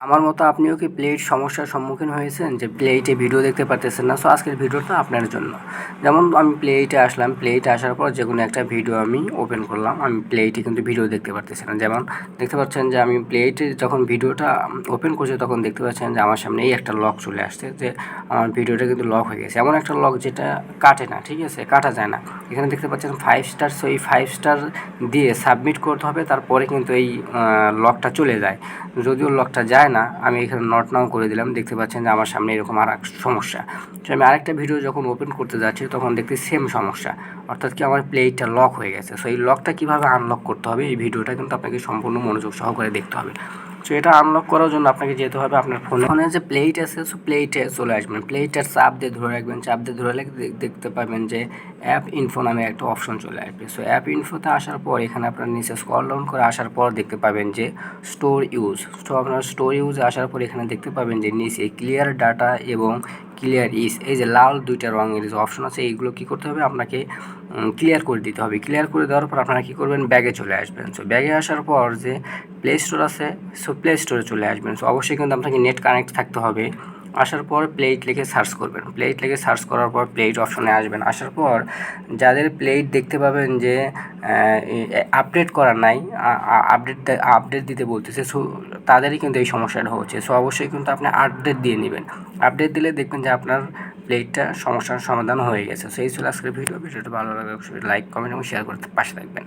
আমার মতো আপনিও কি প্লেট সমস্যার সম্মুখীন হয়েছেন যে প্লেটে ভিডিও দেখতে পারতেছেন না? সো আজকের ভিডিওটা আপনার জন্য। যেমন আমি প্লেটে আসলাম, প্লেটে আসার পর যেকোনো একটা ভিডিও আমি ওপেন করলাম। আমি প্লেটে কিন্তু ভিডিও দেখতে পারতেছি না। যেমন দেখতে পাচ্ছেন যে আমি প্লেটে যখন ভিডিওটা ওপেন করছি তখন দেখতে পাচ্ছেন যে আমার সামনে এই একটা লক চলে আসছে যে আমার ভিডিওটা কিন্তু লক হয়ে গেছে। এমন একটা লক যেটা কাটে না, ঠিক আছে? কাটা যায় না। এখানে দেখতে পাচ্ছেন 5 স্টার, সো এই 5 স্টার দিয়ে সাবমিট করতে হবে, তারপরে কিন্তু এই লকটা চলে যায়। যদিও লকটা যায় না, আমি এখানে নট নাও করে দিলাম। দেখতে পাচ্ছেন যে আমার সামনে এরকম আর এক সমস্যা। তো আমি আরেকটা ভিডিও যখন ওপেন করতে যাচ্ছি তখন দেখতে সেম সমস্যা, অর্থাৎ কি আমার প্লেটটা লক হয়ে গেছে। সো এই লকটা কীভাবে আনলক করতে হবে এই ভিডিওটা কিন্তু আপনাকে সম্পূর্ণ মনোযোগ সহকারে দেখতে হবে। সো এটা আনলক করার জন্য আপনাকে যেতে হবে আপনার ফোনে যে প্লেট আছে, সো প্লেটে চলে আসবেন। প্লেটটার চাপ দিয়ে ধরে রাখবেন, চাপ দিয়ে ধরে রাখলে দেখতে পাবেন যে অ্যাপ ইনফো নামে একটা অপশন চলে আসবে। সো অ্যাপ ইনফোতে আসার পর এখানে আপনার নিচে স্ক্রল ডাউন করে আসার পর দেখতে পাবেন যে স্টোর ইউজ। তো আপনার স্টোর ইউজে আসার পর এখানে দেখতে পাবেন যে নিচে ক্লিয়ার ডাটা এবং ক্লিয়ার ইস, এই যে লাল দুইটা রঙের যে অপশন আছে এইগুলো কী করতে হবে আপনাকে ক্লিয়ার করে দিতে হবে। ক্লিয়ার করে দেওয়ার পর আপনারা কী করবেন, ব্যাগে চলে আসবেন। সো ব্যাগে আসার পর যে প্লে স্টোর আছে, সো প্লে স্টোরে চলে আসবেন। সো অবশ্যই কিন্তু আপনাকে নেট কানেক্ট থাকতে হবে। আসার পর প্লেট লিখে সার্চ করবেন। প্লেট লিখে সার্চ করার পর প্লেট অপশনে আসবেন। আসার পর যাদের প্লেট দেখতে পাবেন যে আপডেট করা নাই, আপডেট দিতে বলতেছে, সো তাদেরই কিন্তু এই সমস্যাটা হচ্ছে। সো অবশ্যই কিন্তু আপনি আপডেট দিয়ে নেবেন। আপডেট দিলে দেখবেন যে আপনার প্লেটটা সমস্যার সমাধান হয়ে গেছে। সো এই ছিল আজকের ভিডিওটা ভালো লাগলে অবশ্যই লাইক, কমেন্ট এবং শেয়ার করতে পাশে থাকবেন।